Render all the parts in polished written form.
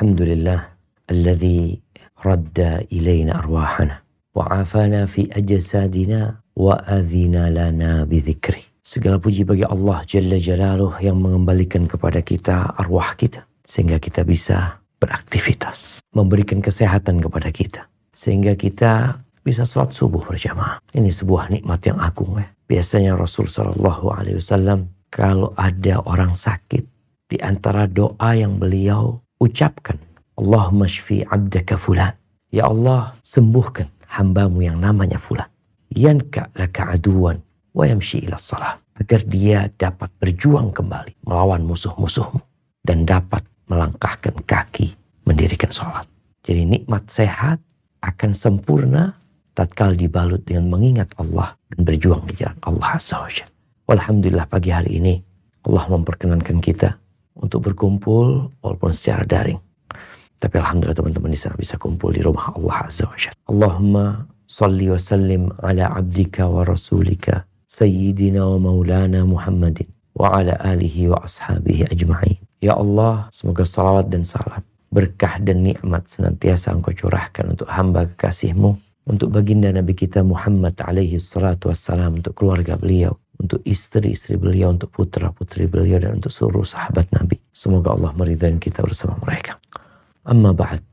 Alhamdulillah alladzi radda ilaina arwahana wa afana fi ajsadina wa adzina lana bidzikri. Segala puji bagi Allah Jalla Jalaluh yang mengembalikan kepada kita arwah kita sehingga kita bisa beraktivitas, memberikan kesehatan kepada kita sehingga kita bisa sholat subuh berjamaah. Ini sebuah nikmat yang agung ya. Biasanya Rasul sallallahu alaihi wasallam kalau ada orang sakit, di antara doa yang beliau ucapkan, Allahumma shfi abdaka fulan. Ya Allah, sembuhkan hambamu yang namanya fulan. Yanka laka aduwan wa yamshi ila salah. Agar dia dapat berjuang kembali melawan musuh-musuhmu dan dapat melangkahkan kaki mendirikan sholat. Jadi nikmat sehat akan sempurna tatkala dibalut dengan mengingat Allah dan berjuang di jalan Allah Azza wa Jalla. Alhamdulillah pagi hari ini Allah memperkenankan kita untuk berkumpul walaupun secara daring. Tapi alhamdulillah teman-teman di sana bisa kumpul di rumah Allah Azza wa Jalla. Allahumma salli wa sallim ala abdika wa rasulika sayyidina wa maulana Muhammadin wa ala alihi wa ashabihi ajma'in. Ya Allah, semoga salawat dan salam, berkah dan nikmat senantiasa Engkau curahkan untuk hamba kekasih-Mu, untuk baginda Nabi kita Muhammad alaihi salatu wassalam, untuk keluarga beliau, untuk istri-istri beliau, untuk putra-putri beliau, dan untuk seluruh sahabat Nabi. Semoga Allah meridhai kita bersama mereka. Amma ba'd.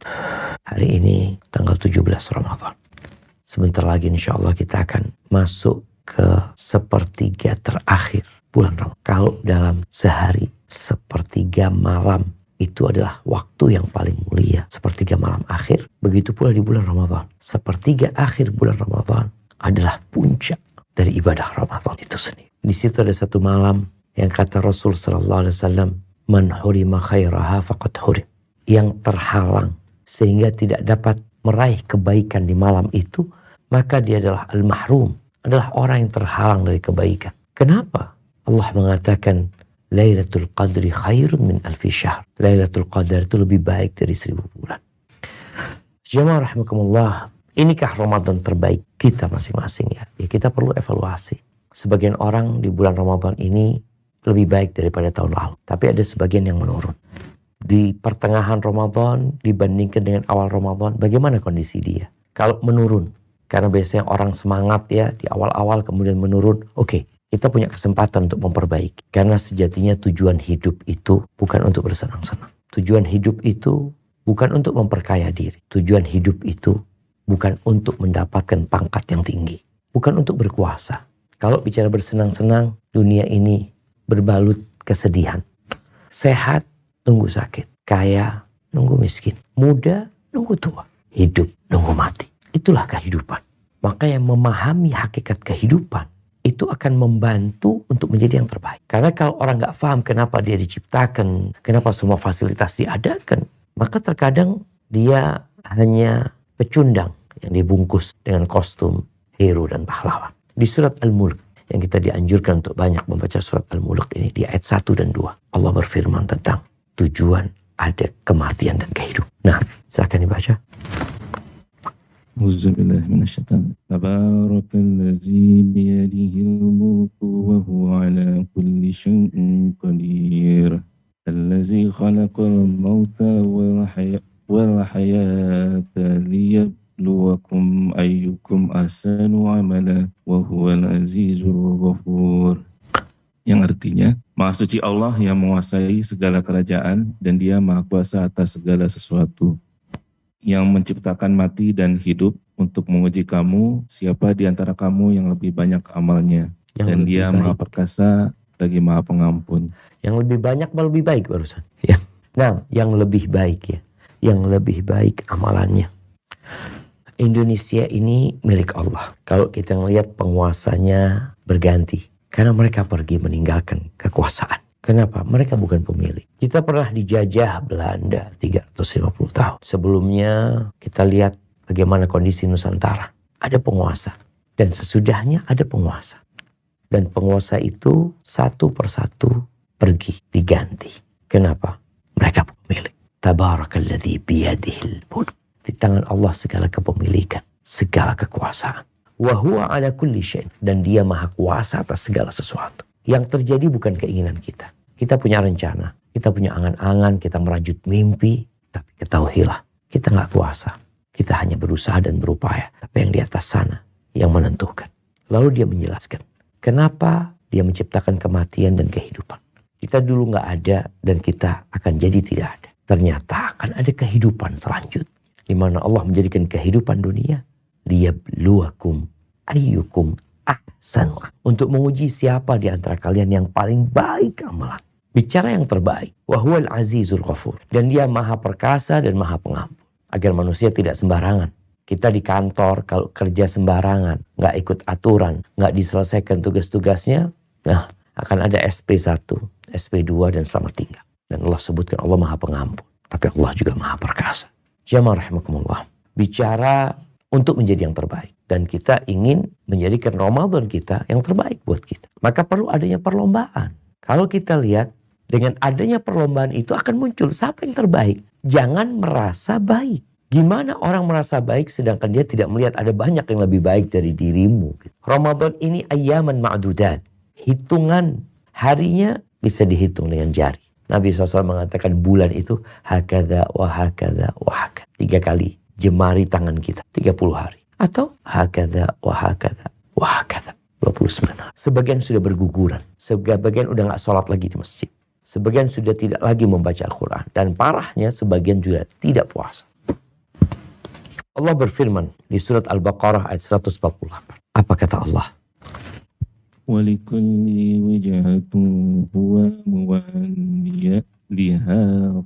Hari ini tanggal 17 Ramadan. Sebentar lagi insya Allah kita akan masuk ke sepertiga terakhir bulan Ramadan. Kalau dalam sehari, sepertiga malam itu adalah waktu yang paling mulia. Sepertiga malam akhir. Begitu pula di bulan Ramadan. Sepertiga akhir bulan Ramadan adalah puncak dari ibadah Ramadan itu sendiri. Di situ ada satu malam yang kata Rasul sallallahu alaihi wasallam, "Man hurima khairaha faqad hurim." Yang terhalang sehingga tidak dapat meraih kebaikan di malam itu, maka dia adalah al-mahrum, adalah orang yang terhalang dari kebaikan. Kenapa? Allah mengatakan Lailatul Qadri khairun min alfi syahr. Lailatul Qadar itu lebih baik dari 1000 bulan. Jemaah rahimakumullah, inikah Ramadan terbaik kita masing-masing ya? Ya kita perlu evaluasi. Sebagian orang di bulan Ramadan ini lebih baik daripada tahun lalu. Tapi ada sebagian yang menurun. Di pertengahan Ramadan dibandingkan dengan awal Ramadan, bagaimana kondisi dia? Kalau menurun, karena biasanya orang semangat ya di awal-awal kemudian menurun, oke, kita punya kesempatan untuk memperbaiki. Karena sejatinya tujuan hidup itu bukan untuk bersenang-senang. Tujuan hidup itu bukan untuk memperkaya diri. Tujuan hidup itu bukan untuk mendapatkan pangkat yang tinggi. Bukan untuk berkuasa. Kalau bicara bersenang-senang, dunia ini berbalut kesedihan. Sehat, nunggu sakit. Kaya, nunggu miskin. Muda, nunggu tua. Hidup, nunggu mati. Itulah kehidupan. Maka yang memahami hakikat kehidupan itu akan membantu untuk menjadi yang terbaik. Karena kalau orang gak paham kenapa dia diciptakan, kenapa semua fasilitas diadakan, maka terkadang dia hanya pecundang yang dibungkus dengan kostum hero dan pahlawan. Di surat Al-Mulk, yang kita dianjurkan untuk banyak membaca surat Al-Mulk ini, di ayat 1 dan 2, Allah berfirman tentang tujuan ada kematian dan kehidupan. Nah, silakan dibaca. Auzubillahi minasyaitonir rajim. Tabarakalladzi biyadihil mulku wa huwa ala kulli syai'in qadir. Allazi khalaqal mauta wal hayata liyabluwakum ayyukum ahsanu amala wa huwal azizul ghafur. Yang artinya, Maha Suci Allah yang menguasai segala kerajaan dan Dia Maha Kuasa atas segala sesuatu. Yang menciptakan mati dan hidup untuk menguji kamu, siapa di antara kamu yang lebih banyak amalnya. Dan Dia Maha Perkasa lagi Maha Pengampun. Yang lebih banyak atau lebih baik barusan? Ya. Nah, yang lebih baik ya. Yang lebih baik amalannya. Indonesia ini milik Allah. Kalau kita melihat penguasanya berganti. Karena mereka pergi meninggalkan kekuasaan. Kenapa? Mereka bukan pemilik. Kita pernah dijajah Belanda 350 tahun. Sebelumnya kita lihat bagaimana kondisi Nusantara. Ada penguasa. Dan sesudahnya ada penguasa. Dan penguasa itu satu persatu pergi, diganti. Kenapa? Mereka pemilik. Tabarakalladzi biyadihil mulk. Di tangan Allah segala kepemilikan, segala kekuasaan. Wa huwa ala kulli syai'in, dan Dia Maha Kuasa atas segala sesuatu. Yang terjadi bukan keinginan kita. Kita punya rencana, kita punya angan-angan, kita merajut mimpi, Tapi ketahuilah, kita nggak kuasa. Kita hanya berusaha dan berupaya. Tapi yang di atas sana yang menentukan. Lalu dia menjelaskan, kenapa dia menciptakan kematian dan kehidupan. Kita dulu nggak ada dan kita akan jadi tidak ada. Ternyata akan ada kehidupan selanjutnya. Di mana Allah menjadikan kehidupan dunia. Liyabluwakum ayyukum ahsanu. Untuk menguji siapa di antara kalian yang paling baik amalan. Bicara yang terbaik. Wahuwal azizul ghafur. Dan dia maha perkasa dan maha pengampun. Agar manusia tidak sembarangan. Kita di kantor kalau kerja sembarangan. Nggak ikut aturan. Nggak diselesaikan tugas-tugasnya. Nah, akan ada SP1, SP2 dan selamat tinggal. Dan Allah sebutkan Allah maha pengampun. Tapi Allah juga maha perkasa. Jamaah rahimakumullah. Bicara untuk menjadi yang terbaik. Dan kita ingin menjadikan Ramadan kita yang terbaik buat kita. Maka perlu adanya perlombaan. Kalau kita lihat, dengan adanya perlombaan itu akan muncul siapa yang terbaik. Jangan merasa baik. Gimana orang merasa baik sedangkan dia tidak melihat ada banyak yang lebih baik dari dirimu. Ramadan ini ayyaman ma'dudat. Hitungan harinya bisa dihitung dengan jari. Nabi SAW mengatakan bulan itu hakadha wa hakadha wa hakadha. 3 kali jemari tangan kita 30 hari. Atau hakadha wa hakadha wa hakadha 29 hari. Sebagian sudah berguguran. Sebagian udah gak sholat lagi di masjid. Sebagian sudah tidak lagi membaca Al-Quran. Dan parahnya sebagian juga tidak puasa. Allah berfirman di surat Al-Baqarah ayat 148. Apa kata Allah? وَلِكُلِّ وِجْهَةٌ هُوَ مُوَلِّيَهَا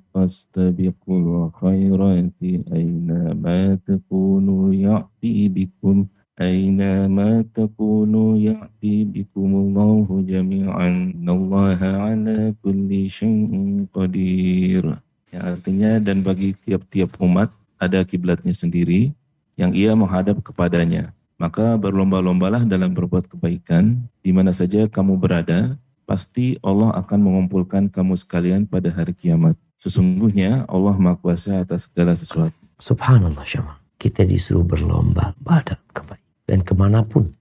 فَاسْتَبِقُوا الْخَيْرَاتِ أَيْنَمَا تَكُونُوا يَأْتِ بِكُمْ أَيْنَمَا تَكُونُوا يَأْتِ بِكُمُ اللَّهُ جَمِيعًا إِنَّ اللَّهَ عَلَى كُلِّ شَيْءٍ قَدِيرٌ. Yang artinya, dan bagi tiap-tiap umat ada kiblatnya sendiri yang ia menghadap kepadanya. Maka berlomba-lombalah dalam berbuat kebaikan, di mana saja kamu berada, pasti Allah akan mengumpulkan kamu sekalian pada hari kiamat. Sesungguhnya Allah Maha Kuasa atas segala sesuatu. Subhanallah syama. Kita disuruh berlomba dalam kebaikan. Dan kemanapun,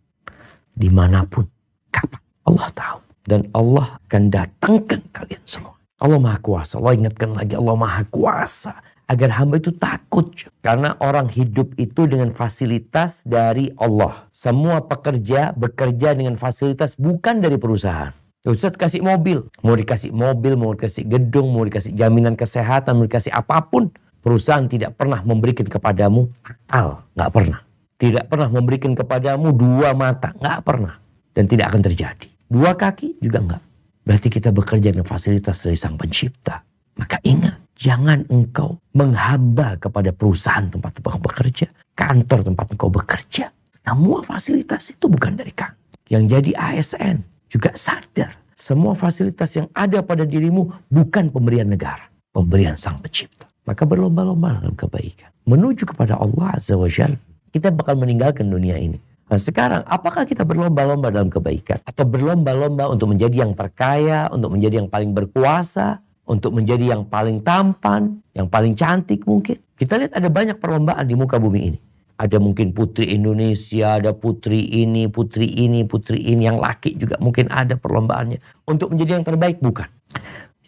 dimanapun, kapan, Allah tahu. Dan Allah akan datangkan kalian semua. Allah Maha Kuasa. Allah ingatkan lagi, Allah Maha Kuasa. Agar hamba itu takut. Karena orang hidup itu dengan fasilitas dari Allah. Semua pekerja bekerja dengan fasilitas bukan dari perusahaan. Ustaz kasih mobil. Mau dikasih mobil, mau dikasih gedung, mau dikasih jaminan kesehatan, mau dikasih apapun. Perusahaan tidak pernah memberikan kepadamu akal. Nggak pernah. Tidak pernah memberikan kepadamu 2 mata. Nggak pernah. Dan tidak akan terjadi. 2 kaki juga nggak. Berarti kita bekerja dengan fasilitas dari Sang Pencipta. Maka ingat. Jangan engkau menghamba kepada perusahaan tempat engkau bekerja. Kantor tempat engkau bekerja. Semua fasilitas itu bukan dari kantor. Yang jadi ASN juga sadar. Semua fasilitas yang ada pada dirimu bukan pemberian negara. Pemberian Sang Pencipta. Maka berlomba-lomba dalam kebaikan. Menuju kepada Allah Azza wa Jalla. Kita bakal meninggalkan dunia ini. Nah sekarang apakah kita berlomba-lomba dalam kebaikan? Atau berlomba-lomba untuk menjadi yang terkaya. Untuk menjadi yang paling berkuasa. Untuk menjadi yang paling tampan, yang paling cantik mungkin. Kita lihat ada banyak perlombaan di muka bumi ini. Ada mungkin putri Indonesia, ada putri ini, putri ini, putri ini. Yang laki juga mungkin ada perlombaannya. Untuk menjadi yang terbaik, bukan.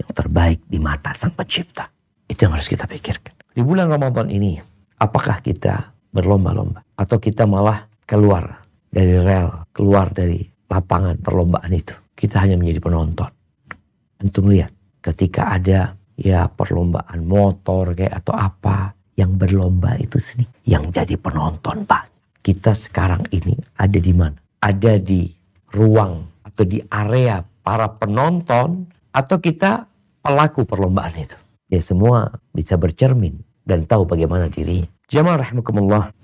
Yang terbaik di mata Sang Pencipta. Itu yang harus kita pikirkan. Di bulan Ramadan ini, apakah kita berlomba-lomba? Atau kita malah keluar dari rel, keluar dari lapangan perlombaan itu. Kita hanya menjadi penonton. Antum lihat. Ketika ada ya perlombaan motor kayak atau apa. Yang berlomba itu sedikit. Yang jadi penonton banyak. Kita sekarang ini ada di mana? Ada di ruang atau di area para penonton. Atau kita pelaku perlombaan itu. Ya semua bisa bercermin. Dan tahu bagaimana dirinya. Jamaah rahimakumullah.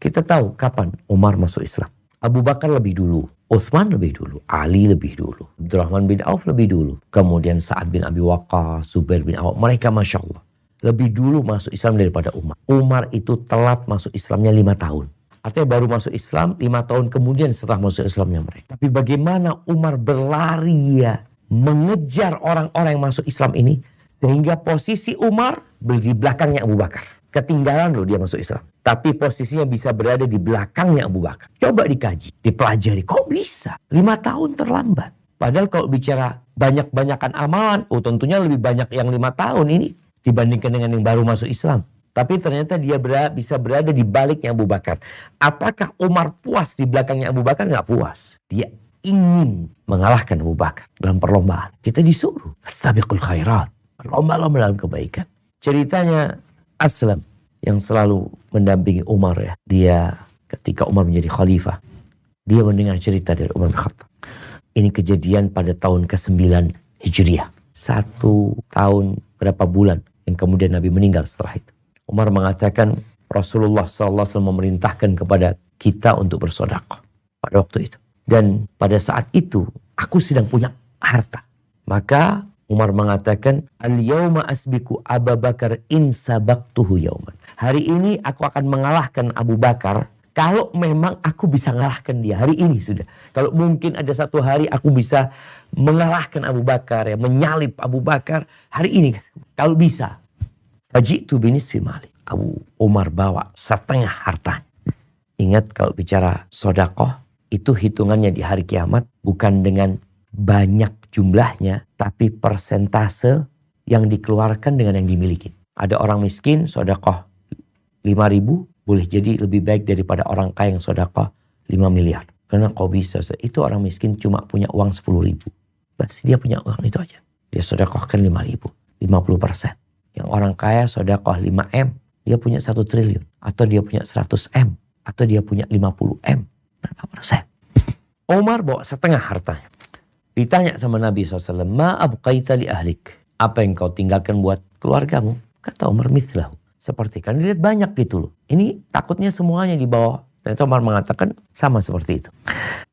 Kita tahu kapan Umar masuk Islam. Abu Bakar lebih dulu. Utsman lebih dulu, Ali lebih dulu, Abdurrahman bin Auf lebih dulu, kemudian Sa'ad bin Abi Waqqas, Zubair bin Awam, mereka Masya Allah lebih dulu masuk Islam daripada Umar. Umar itu telat masuk Islamnya 5 tahun. Artinya baru masuk Islam 5 tahun kemudian setelah masuk Islamnya mereka. Tapi bagaimana Umar berlari ya, mengejar orang-orang yang masuk Islam ini, sehingga posisi Umar di belakangnya Abu Bakar. Ketinggalan loh dia masuk Islam. Tapi posisinya bisa berada di belakangnya Abu Bakar. Coba dikaji, dipelajari. Kok bisa? 5 tahun terlambat. Padahal kalau bicara banyak-banyakan amalan, tentunya lebih banyak yang 5 tahun ini dibandingkan dengan yang baru masuk Islam. Tapi ternyata dia bisa berada di baliknya Abu Bakar. Apakah Umar puas di belakangnya Abu Bakar? Nggak puas. Dia ingin mengalahkan Abu Bakar dalam perlombaan. Kita disuruh fastabiqul khairat, berlomba-lomba dalam kebaikan. Ceritanya Aslam yang selalu mendampingi Umar ya. Dia ketika Umar menjadi khalifah, dia mendengar cerita dari Umar bin Khattab. Ini kejadian pada tahun ke-9 Hijriah. 1 tahun berapa bulan yang kemudian Nabi meninggal setelah itu. Umar mengatakan Rasulullah SAW memerintahkan kepada kita untuk bersedekah pada waktu itu. Dan pada saat itu aku sedang punya harta. Maka Umar mengatakan, al-yawma asbiku Abu Bakar in sabaqtuhu yawman. Hari ini aku akan mengalahkan Abu Bakar kalau memang aku bisa mengalahkan dia. Hari ini sudah. Kalau mungkin ada satu hari aku bisa mengalahkan Abu Bakar, ya, menyalib Abu Bakar. Hari ini kalau bisa. Faji'tu binisfi mali. Abu Umar bawa setengah hartanya. Ingat kalau bicara sodakoh, itu hitungannya di hari kiamat bukan dengan banyak jumlahnya, tapi persentase yang dikeluarkan dengan yang dimiliki. Ada orang miskin sodakoh 5.000, boleh jadi lebih baik daripada orang kaya yang sodakoh 5 miliar. Karena kok bisa, itu orang miskin cuma punya uang 10.000. Bas dia punya uang itu aja. Dia sodakohkan 5.000, 50%. Yang orang kaya sodakoh 5M, dia punya 1 triliun. Atau dia punya 100M. Atau dia punya 50M. Berapa persen? Umar bawa setengah hartanya. Ditanya sama Nabi SAW, ma abqaita li ahlik. Apa yang kau tinggalkan buat keluargamu? Kata Umar, mithlahu. Seperti kan dilihat banyak gitu loh. Ini takutnya semuanya di bawah. Ternyata Umar mengatakan sama seperti itu.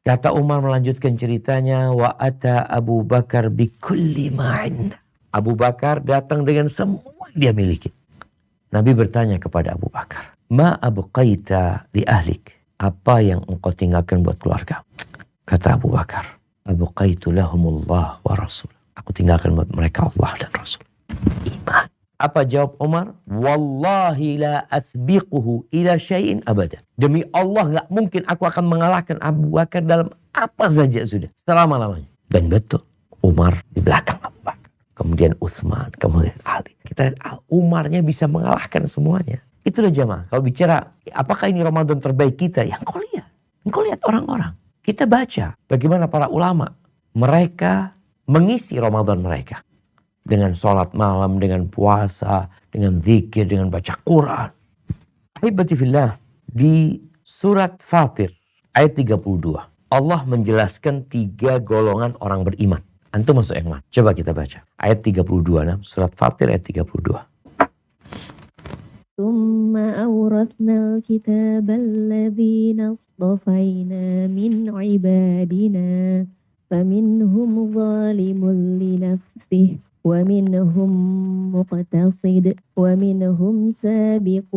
Kata Umar melanjutkan ceritanya, wa ata Abu Bakar bikulli ma'inda. Abu Bakar datang dengan semua yang dia miliki. Nabi bertanya kepada Abu Bakar, ma abqaita li ahlik. Apa yang engkau tinggalkan buat keluarga? Kata Abu Bakar, abqaitu lahumullah wa rasul. Aku tinggalkan buat mereka Allah dan Rasul. Iman. Apa jawab Umar? Wallahi la asbiquhu ila syai'in abada. Demi Allah gak mungkin aku akan mengalahkan Abu Bakar dalam apa saja sudah. Selama-lamanya. Dan betul. Umar di belakang Abu Bakar. Kemudian Utsman, kemudian Ali. Kita lihat Umarnya bisa mengalahkan semuanya. Itulah jamaah. Kalau bicara apakah ini Ramadan terbaik kita? Ya engkau lihat. Engkau lihat orang-orang. Kita baca bagaimana para ulama. Mereka mengisi Ramadan mereka. Dengan sholat malam, dengan puasa, dengan zikir, dengan baca Quran. Ahibati fillah, di surat Fatir ayat 32. Allah menjelaskan 3 golongan orang beriman. Antum masuk yang mana? Coba kita baca. Ayat 32, surat Fatir ayat 32. ثم أورثنا الكتاب الذين اصطفينا من عبادنا فمنهم ظالم لنفسه ومنهم مقتصد ومنهم سابق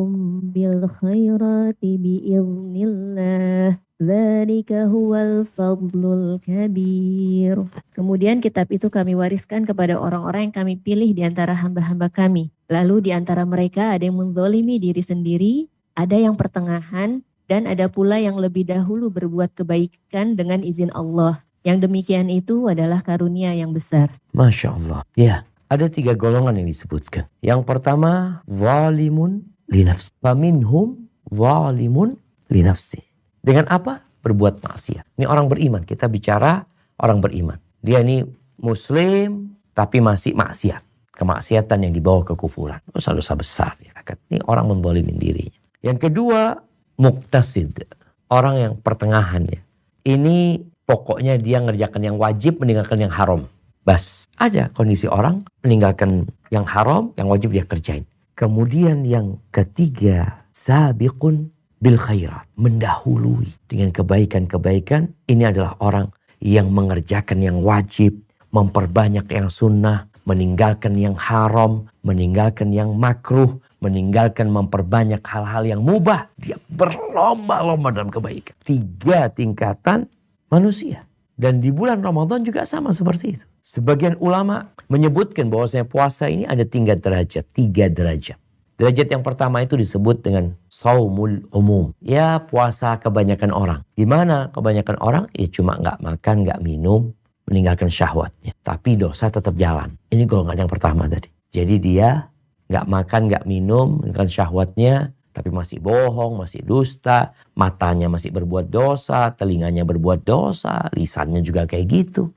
بالخيرات بإذن الله ذلك هو الفضل الكبير. Kemudian kitab itu kami wariskan kepada orang-orang yang kami pilih di antara hamba-hamba kami. Lalu di antara mereka ada yang menzalimi diri sendiri, ada yang pertengahan, dan ada pula yang lebih dahulu berbuat kebaikan dengan izin Allah. Yang demikian itu adalah karunia yang besar. Masya Allah. Ya, ada 3 golongan yang disebutkan. Yang pertama, zalimun linafsi. Faminhum zalimun linafsi. Dengan apa? Berbuat maksiat. Ini orang beriman. Kita bicara orang beriman. Dia ini muslim tapi masih maksiat. Kemaksiatan yang dibawa kekufuran. Dosa-dosa besar. Ya kan? Ini orang menzalimin dirinya. Yang kedua, muqtasid. Orang yang pertengahan ya. Ini pokoknya dia ngerjakan yang wajib, meninggalkan yang haram. Bas, ada kondisi orang meninggalkan yang haram, yang wajib dia kerjain. Kemudian yang ketiga, sabiqun bil khairat. Mendahului dengan kebaikan-kebaikan. Ini adalah orang yang mengerjakan yang wajib, memperbanyak yang sunnah, meninggalkan yang haram, meninggalkan yang makruh, meninggalkan memperbanyak hal-hal yang mubah. Dia berlomba-lomba dalam kebaikan. 3 tingkatan manusia. Dan di bulan Ramadan juga sama seperti itu. Sebagian ulama menyebutkan bahwasanya puasa ini ada 3 derajat. 3 derajat. Derajat yang pertama itu disebut dengan saumul umum. Ya puasa kebanyakan orang. Gimana kebanyakan orang? Ya cuma gak makan, gak minum, meninggalkan syahwatnya. Tapi dosa tetap jalan. Ini golongan yang pertama tadi. Jadi dia nggak makan, nggak minum, dengan syahwatnya, tapi masih bohong, masih dusta, matanya masih berbuat dosa, telinganya berbuat dosa, lisannya juga kayak gitu.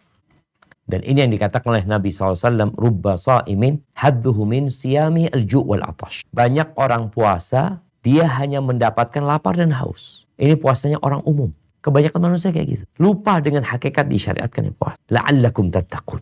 Dan ini yang dikatakan oleh Nabi SAW, rubba sa'imin hadduhu min siyami al-ju' wal atash. Banyak orang puasa, dia hanya mendapatkan lapar dan haus. Ini puasanya orang umum. Kebanyakan manusia kayak gitu. Lupa dengan hakikat disyariatkan yang puasa. La'allakum tattaqun.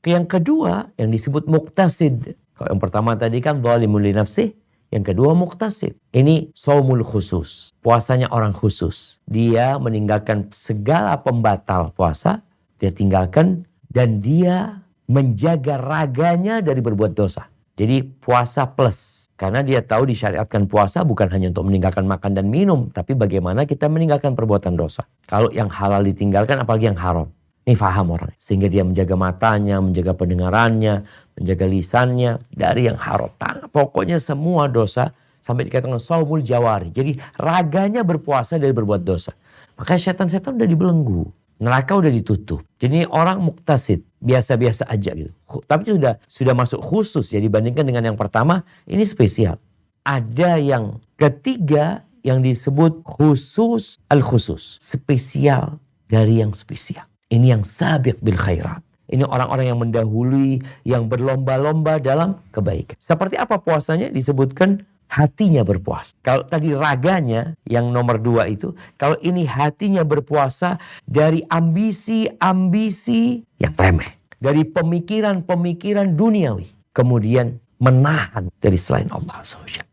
Yang kedua, yang disebut muqtasid. Kalau yang pertama tadi kan zalimul li nafsih. Yang kedua muqtasid. Ini shaumul khusus. Puasanya orang khusus. Dia meninggalkan segala pembatal puasa. Dia tinggalkan dan dia menjaga raganya dari berbuat dosa. Jadi puasa plus. Karena dia tahu disyariatkan puasa bukan hanya untuk meninggalkan makan dan minum. Tapi bagaimana kita meninggalkan perbuatan dosa. Kalau yang halal ditinggalkan apalagi yang haram. Ini faham orang. Sehingga dia menjaga matanya, menjaga pendengarannya, menjaga lisannya dari yang haram. Pokoknya semua dosa sampai dikatakan shaumul jawari. Jadi raganya berpuasa dari berbuat dosa. Makanya setan-setan udah dibelenggu. Neraka udah ditutup. Jadi orang muktasid, biasa-biasa aja gitu. Tapi sudah masuk khusus ya dibandingkan dengan yang pertama, ini spesial. Ada yang ketiga yang disebut khusus al-khusus, spesial dari yang spesial. Ini yang sabiq bil khairat. Ini orang-orang yang mendahului, yang berlomba-lomba dalam kebaikan. Seperti apa puasanya? Disebutkan hatinya berpuasa. Kalau tadi raganya yang nomor 2 itu, kalau ini hatinya berpuasa dari ambisi-ambisi yang remeh. Dari pemikiran-pemikiran duniawi. Kemudian menahan dari selain Allah SWT.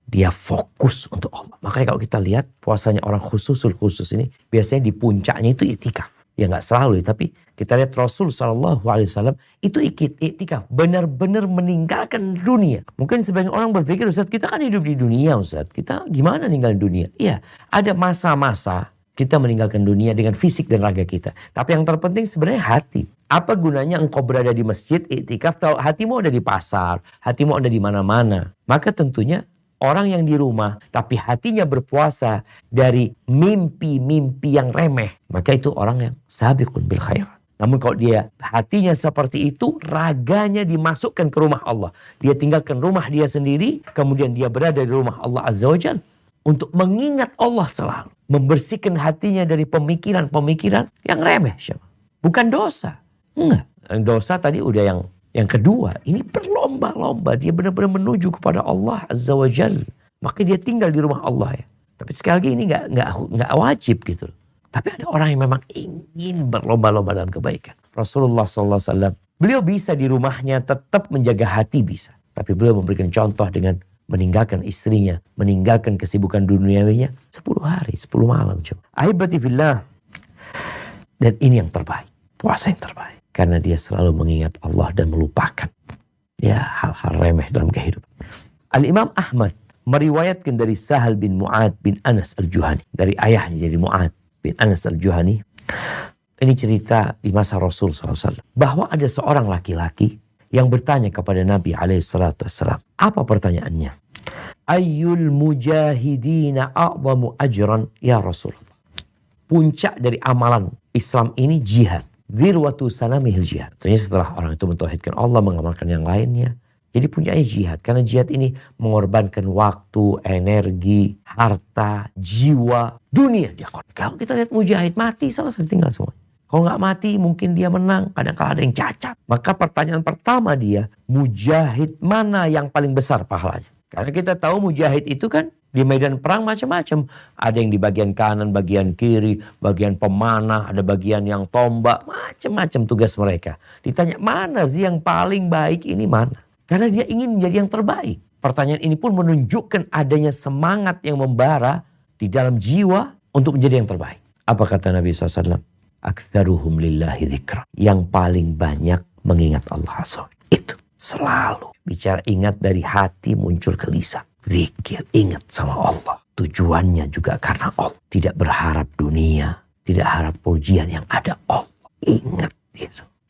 Dia fokus untuk Allah. Makanya kalau kita lihat puasanya orang khususul khusus ini, biasanya di puncaknya itu iktikaf. Ya nggak selalu, tapi kita lihat Rasul SAW itu iktikaf, benar-benar meninggalkan dunia. Mungkin sebagian orang berpikir, Ustaz, kita kan hidup di dunia, Ustaz. Kita gimana ninggalin dunia? Iya, ada masa-masa kita meninggalkan dunia dengan fisik dan raga kita. Tapi yang terpenting sebenarnya hati. Apa gunanya engkau berada di masjid, iktikaf, tahu hatimu ada di pasar, hatimu ada di mana-mana. Maka tentunya orang yang di rumah tapi hatinya berpuasa dari mimpi-mimpi yang remeh, maka itu orang yang sabiqun bil khairat. Namun kalau dia hatinya seperti itu, raganya dimasukkan ke rumah Allah. Dia tinggalkan rumah dia sendiri, kemudian dia berada di rumah Allah Azza wa Jalla untuk mengingat Allah selalu. Membersihkan hatinya dari pemikiran-pemikiran yang remeh. Bukan dosa. Enggak. Dosa tadi udah yang kedua, ini berlomba-lomba. Dia benar-benar menuju kepada Allah Azza wa Jalla. Maka dia tinggal di rumah Allah ya. Tapi sekali lagi ini nggak wajib gitu. Tapi ada orang yang memang ingin berlomba-lomba dalam kebaikan. Rasulullah SAW, beliau bisa di rumahnya tetap menjaga hati bisa. Tapi beliau memberikan contoh dengan meninggalkan istrinya, meninggalkan kesibukan duniawinya 10 hari, 10 malam. Ahibati fillah. Dan ini yang terbaik. Puasa yang terbaik. Karena dia selalu mengingat Allah dan melupakan ya hal-hal remeh dalam kehidupan. Al-Imam Ahmad meriwayatkan dari Sahal bin Mu'ad bin Anas al-Juhani. Dari ayahnya jadi Mu'ad bin Anas al-Juhani. Ini cerita di masa Rasul SAW. Bahwa ada seorang laki-laki yang bertanya kepada Nabi SAW. Apa pertanyaannya? Ayyul mujahidina a'zamu ajran ya Rasulullah. Puncak dari amalan Islam ini jihad. Dzirwatu sanamihil jihad. Tentunya setelah orang itu mentauhidkan Allah, mengamalkan yang lainnya. Jadi puncaknya jihad. Karena jihad ini mengorbankan waktu, energi, harta, jiwa, dunia. Kalau kita lihat mujahid mati, selesai tinggal semua. Kalau nggak mati, mungkin dia menang. Kadang-kadang ada yang cacat. Maka pertanyaan pertama dia, mujahid mana yang paling besar pahalanya? Karena kita tahu mujahid itu kan di medan perang macam-macam. Ada yang di bagian kanan, bagian kiri, bagian pemanah, ada bagian yang tombak. Macam-macam tugas mereka. Ditanya, mana sih yang paling baik ini mana? Karena dia ingin menjadi yang terbaik. Pertanyaan ini pun menunjukkan adanya semangat yang membara di dalam jiwa untuk menjadi yang terbaik. Apa kata Nabi SAW? Aktsaruhum lillahi dzikra. Yang paling banyak mengingat Allah SWT. Itu selalu. Bicara ingat dari hati muncul ke lisan. Zikir, ingat sama Allah. Tujuannya juga karena Allah. Tidak berharap dunia. Tidak harap pujian yang ada Allah. Ingat.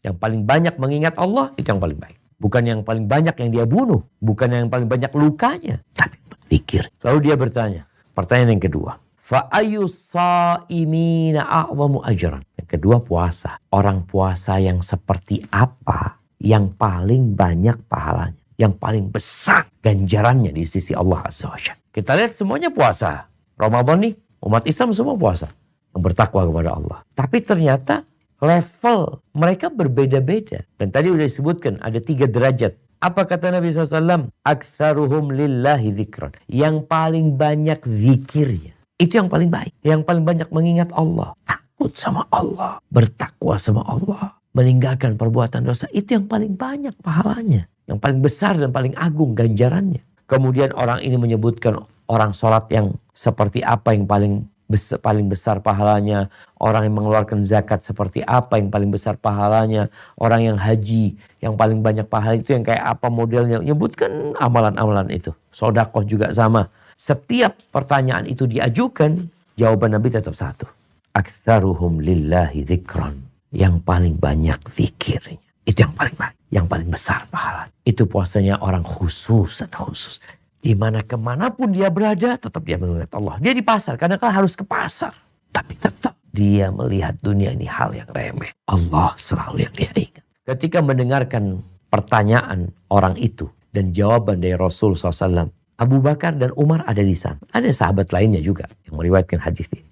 Yang paling banyak mengingat Allah, itu yang paling baik. Bukan yang paling banyak yang dia bunuh. Bukan yang paling banyak lukanya. Tapi berzikir. Lalu dia bertanya. Pertanyaan yang kedua. Fa'ayu sa'imina a'zamu ajran. Yang kedua puasa. Orang puasa yang seperti apa yang paling banyak pahalanya? yang paling besar ganjarannya di sisi Allah Azza wa Jalla. Kita lihat semuanya puasa. Ramadan nih, umat Islam semua puasa. Yang bertakwa kepada Allah. Tapi ternyata level mereka berbeda-beda. Dan tadi udah disebutkan ada 3 derajat. Apa kata Nabi SAW? Aktsaruhum lillahi dzikran. Yang paling banyak zikirnya. Itu yang paling baik. Yang paling banyak mengingat Allah. Takut sama Allah. Bertakwa sama Allah. Meninggalkan perbuatan dosa. Itu yang paling banyak pahalanya. Yang paling besar dan paling agung ganjarannya. Kemudian orang ini menyebutkan orang sholat yang seperti apa yang paling besar pahalanya. Orang yang mengeluarkan zakat seperti apa yang paling besar pahalanya. Orang yang haji yang paling banyak pahala itu yang kayak apa modelnya. Menyebutkan amalan-amalan itu. Sedekah juga sama. Setiap pertanyaan itu diajukan, jawaban Nabi tetap satu. Aktsaruhum lillahi dzikran. Yang paling banyak zikirnya. Itu yang paling baik. Yang paling besar pahala. Itu puasanya orang khusus. Di mana kemanapun dia berada, tetap dia mengingat Allah. Dia di pasar, kadang-kadang harus ke pasar. Tapi tetap dia melihat dunia ini hal yang remeh. Allah selalu yang dia ingat. Ketika mendengarkan pertanyaan orang itu dan jawaban dari Rasul SAW, Abu Bakar dan Umar ada di sana. Ada sahabat lainnya juga yang meriwayatkan hadis ini.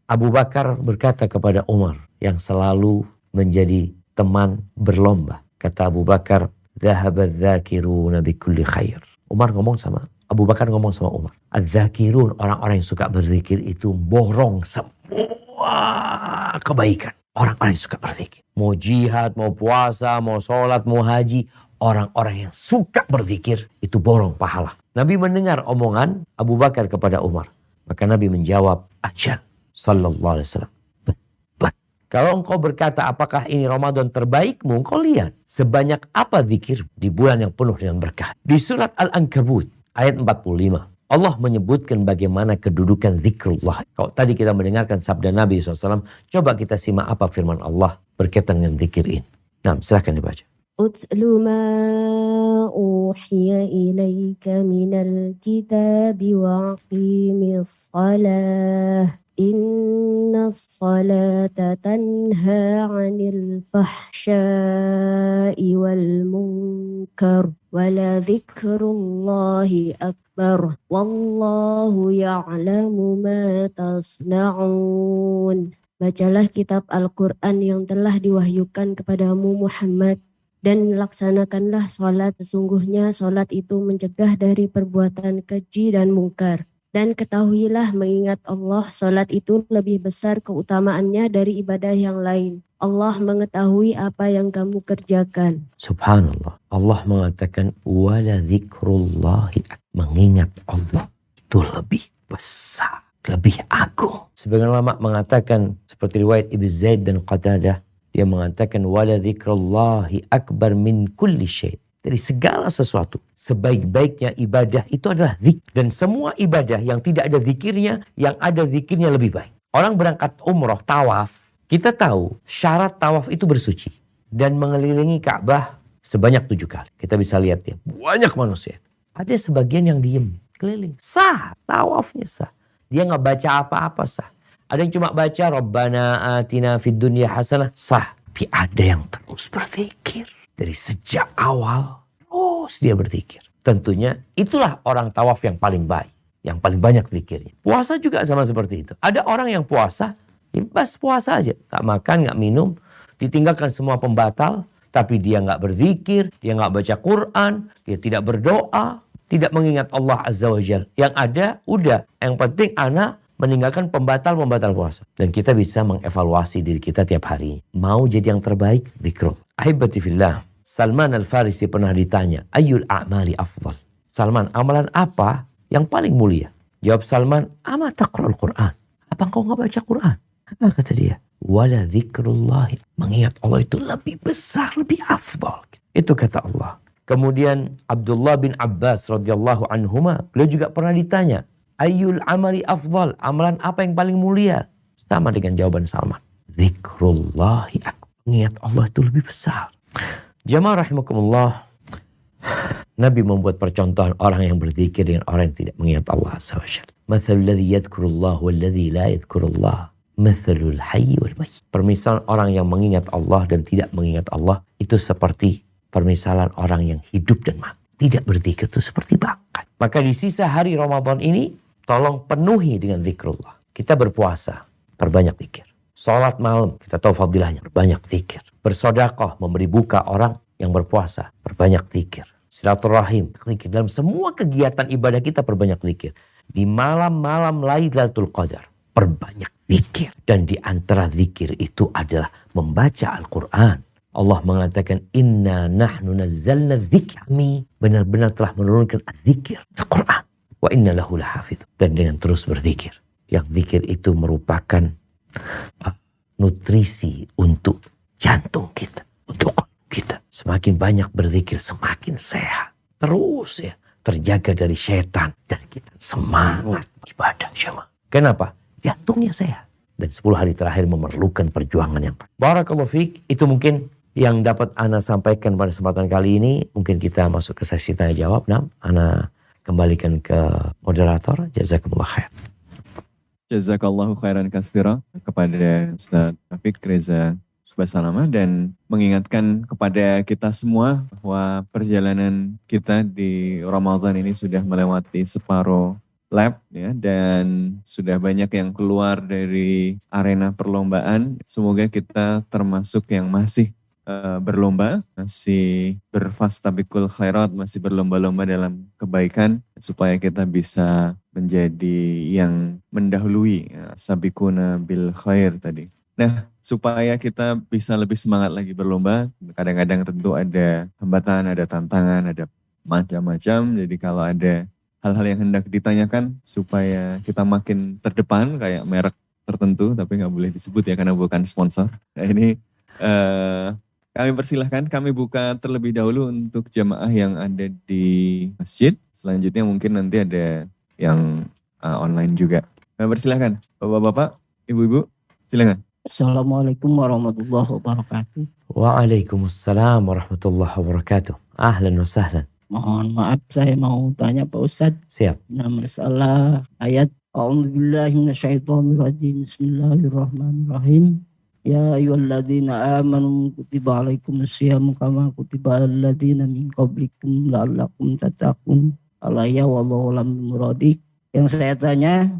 Abu Bakar berkata kepada Umar yang selalu menjadi teman berlomba. Kata Abu Bakar, "Dhahaba dzakiruna bikulli khair." Umar ngomong sama Abu Bakar ngomong sama Umar. Adzakirun, orang-orang yang suka berzikir itu borong semua kebaikan. Orang-orang yang suka berzikir. Mau jihad, mau puasa, mau sholat, mau haji. Orang-orang yang suka berzikir itu borong pahala. Nabi mendengar omongan Abu Bakar kepada Umar. Maka Nabi menjawab, ajal. Sallallahu alaihi wasallam. Kalau engkau berkata apakah ini Ramadan terbaikmu, engkau lihat sebanyak apa zikir di bulan yang penuh dengan berkah. Di surat Al-Ankabut ayat 45 Allah menyebutkan bagaimana kedudukan zikrullah. Kalau tadi kita mendengarkan sabda Nabi SAW, coba kita simak apa firman Allah berkaitan dengan zikir ini. Nah, silahkan dibaca. Utlu ma uhiya ilaika minal kitabi wa aqimis salah. Inna salata tanha 'anil fahsya'i wal munkar wala dzikrullahi akbar wallahu ya'lamu ma tasna'un. Bacalah kitab Al-Quran yang telah diwahyukan kepadamu Muhammad dan laksanakanlah salat. Sesungguhnya salat itu mencegah dari perbuatan keji dan mungkar. Dan ketahuilah mengingat Allah, salat itu lebih besar keutamaannya dari ibadah yang lain. Allah mengetahui apa yang kamu kerjakan. Subhanallah. Allah mengatakan, wala dzikrullahi. Mengingat Allah itu lebih besar, lebih agung. Sebagian ulama mengatakan, seperti riwayat Ibnu Zaid dan Qatadah, dia mengatakan, wala dzikrullahi akbar min kulli syai'. Dari segala sesuatu. Sebaik-baiknya ibadah itu adalah zikir. Dan semua ibadah yang tidak ada zikirnya, yang ada zikirnya lebih baik. Orang berangkat umroh, tawaf. Kita tahu syarat tawaf itu bersuci. Dan mengelilingi Ka'bah sebanyak 7 kali. Kita bisa lihat ya, banyak manusia. Ada sebagian yang diem, keliling. Sah, tawafnya sah. Dia nggak baca apa-apa sah. Ada yang cuma baca, Rabbana atina fid dunya hasanah, sah. Tapi ada yang terus berzikir. Dari sejak awal, terus dia berzikir. Tentunya itulah orang tawaf yang paling baik. Yang paling banyak zikirnya. Puasa juga sama seperti itu. Ada orang yang puasa, ya bas puasa aja. Gak makan, gak minum. Ditinggalkan semua pembatal. Tapi dia gak berzikir, dia gak baca Quran, dia tidak berdoa, tidak mengingat Allah Azza wa Jalla. Yang ada, udah. Yang penting anak meninggalkan pembatal-pembatal puasa. Dan kita bisa mengevaluasi diri kita tiap hari. Mau jadi yang terbaik, zikrul. Ahibati fillah. Salman Al-Farisi pernah ditanya, ayyul a'mali afdal? Salman, amalan apa yang paling mulia? Jawab Salman, ama taqra'ul Qur'an. Apa engkau nggak baca Quran? Apa kata dia? Wala dzikrullahi. Mengingat Allah itu lebih besar, lebih afdal. Itu kata Allah. Kemudian Abdullah bin Abbas radhiyallahu anhuma, beliau juga pernah ditanya, ayyul amali afdal? Amalan apa yang paling mulia? Sama dengan jawaban Salman. Dzikrullahi akbar. Mengingat Allah itu lebih besar. Jamaah rahimakumullah, Nabi membuat percontohan orang yang berzikir dengan orang yang tidak mengingat Allah Azza wa Jalla. Mathalul ladzi yadhkurullah wal ladzi la yadhkurullah, mathalul hayy wal mayyit. Permisalan orang yang mengingat Allah dan tidak mengingat Allah itu seperti permisalan orang yang hidup dan mati. tidak berzikir itu seperti bangkai. Maka di sisa hari Ramadan ini, tolong penuhi dengan zikrullah. Kita berpuasa, perbanyak zikir. Sholat malam, kita tahu fadilahnya, perbanyak zikir. Bersedekah, memberi buka orang yang berpuasa, perbanyak zikir. Silaturahim, zikir. Dalam semua kegiatan ibadah kita perbanyak zikir. Di malam-malam Lailatul Qadar, perbanyak zikir. Dan di antara zikir itu adalah membaca Al-Quran. Allah mengatakan, inna nahnu nazzalna dzikra. Kami benar-benar telah menurunkan zikir Al-Quran. Wa inna lahu lahafidz. Dan dengan terus berzikir. Yang zikir itu merupakan nutrisi untuk jantung kita, untuk kita. Semakin banyak berzikir, semakin sehat. Terus ya, terjaga dari setan. Dan kita semangat ibadah syama. Kenapa? Jantungnya sehat. Dan 10 hari terakhir memerlukan perjuangan yang panjang. Barakallahu fiik, itu mungkin yang dapat Ana sampaikan pada kesempatan kali ini. Mungkin kita masuk ke sesi tanya jawab. Nah, Ana kembalikan ke moderator. Jazakumullah khair. Jazakallahu khairan katsira kepada Ustaz Taufik Reza Subhasalama dan mengingatkan kepada kita semua bahwa perjalanan kita di Ramadan ini sudah melewati separuh lap ya, dan sudah banyak yang keluar dari arena perlombaan. Semoga kita termasuk yang masih berlomba, masih berfastabikul khairat, masih berlomba-lomba dalam kebaikan supaya kita bisa menjadi yang mendahului ya, sabikuna bil khair tadi. Nah, supaya kita bisa lebih semangat lagi berlomba, kadang-kadang tentu ada hambatan, ada tantangan, ada macam-macam. Jadi kalau ada hal-hal yang hendak ditanyakan supaya kita makin terdepan kayak merek tertentu, tapi nggak boleh disebut ya karena bukan sponsor. Nah ini kami persilahkan, kami buka terlebih dahulu untuk jamaah yang ada di masjid. Selanjutnya mungkin nanti ada yang online juga. Kami persilahkan, bapak-bapak, ibu-ibu, silakan. Assalamualaikum warahmatullahi wabarakatuh. Waalaikumsalam warahmatullahi wabarakatuh. Ahlan wa sahlan. Mohon maaf, saya mau tanya Pak Ustadz. Siap. Nah, masalah ayat A'udzubillahi minasyaitonirrajim. Bismillahirrahmanirrahim. Ya ayyuhalladzina amanu kutiba alaikumusyamu kama kutiba alal ladzina min qablikum la'allakum tattaqun. Alayya wallahu lam muradik. Yang saya tanya,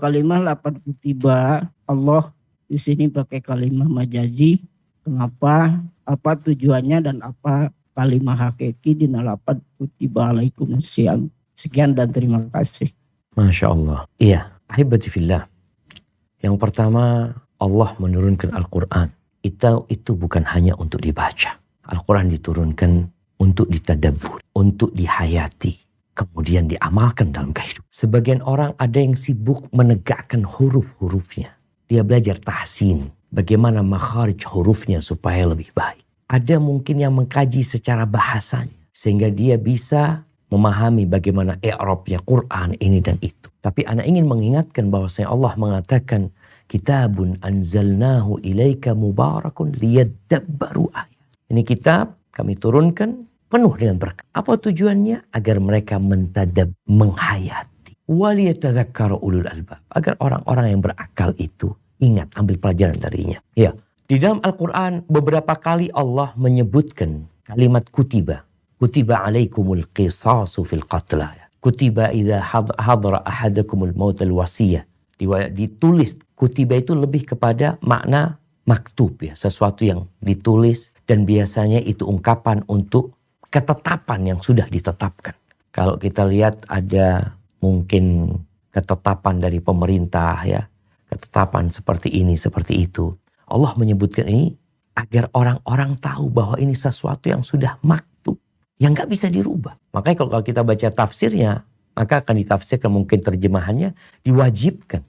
kalimah lafaz kutiba Allah di sini pakai kalimah majazi. Kenapa? Apa tujuannya dan apa kalimah hakiki di lafaz kutiba alaikumusyamu? Sekian dan terima kasih. Masya Allah. Iya, ahibati fillah. Yang pertama, Allah menurunkan Al-Quran. Itu bukan hanya untuk dibaca. Al-Quran diturunkan untuk ditadabbur, untuk dihayati, kemudian diamalkan dalam kehidupan. Sebagian orang ada yang sibuk menegakkan huruf-hurufnya. Dia belajar tahsin, bagaimana makharij hurufnya supaya lebih baik. Ada mungkin yang mengkaji secara bahasanya, sehingga dia bisa memahami bagaimana i'rabnya Quran ini dan itu. Tapi anak ingin mengingatkan bahwasanya Allah mengatakan, Kitabun anzalnahu ilaika mubarakun liyadabbaru ayat. Ini kitab kami turunkan penuh dengan berkah. Apa tujuannya? Agar mereka menghayati. Waliyatadzakkara ulul albab. Agar orang-orang yang berakal itu ingat, ambil pelajaran darinya. Ya, di dalam Al-Quran beberapa kali Allah menyebutkan kalimat kutiba. Kutiba alaikumul qisasu fil qatla. Kutiba idza hadara ahadakumul mautal wasiyah. Ditulis. Kutiba itu lebih kepada makna maktub ya, sesuatu yang ditulis dan biasanya itu ungkapan untuk ketetapan yang sudah ditetapkan. Kalau kita lihat ada mungkin ketetapan dari pemerintah ya, ketetapan seperti ini, seperti itu. Allah menyebutkan ini agar orang-orang tahu bahwa ini sesuatu yang sudah maktub, yang gak bisa dirubah. Makanya kalau kita baca tafsirnya, maka akan ditafsirkan mungkin terjemahannya diwajibkan.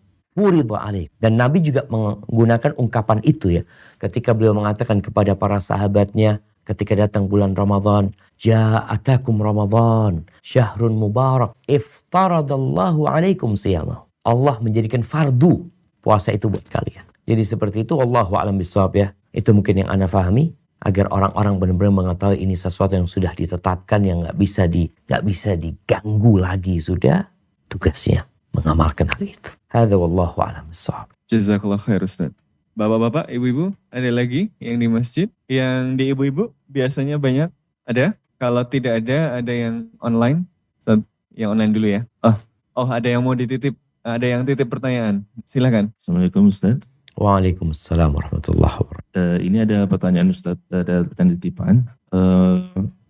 Dan Nabi juga menggunakan ungkapan itu ya. Ketika beliau mengatakan kepada para sahabatnya ketika datang bulan Ramadan, Ja'atakum Ramadan, syahrun mubarak, iftaradallahu alaikum siyamah. Allah menjadikan fardu puasa itu buat kalian. Jadi seperti itu, wallahu a'lam bishawab ya. Itu mungkin yang Anda fahami, agar orang-orang benar-benar mengetahui ini sesuatu yang sudah ditetapkan, yang nggak bisa diganggu lagi. Sudah tugasnya mengamalkan hal itu. Hadza wallahu a'lam bishawab. Jazakallah khair Ustaz. Bapak-bapak, ibu-ibu, ada lagi yang di masjid? Yang di ibu-ibu biasanya banyak? Ada? Kalau tidak ada yang online? Yang online dulu ya. Oh ada yang mau dititip, ada yang titip pertanyaan. Silakan. Assalamualaikum Ustaz. Waalaikumsalam warahmatullahi wabarakatuh. Ini ada pertanyaan Ustaz, ada pertanyaan titipan.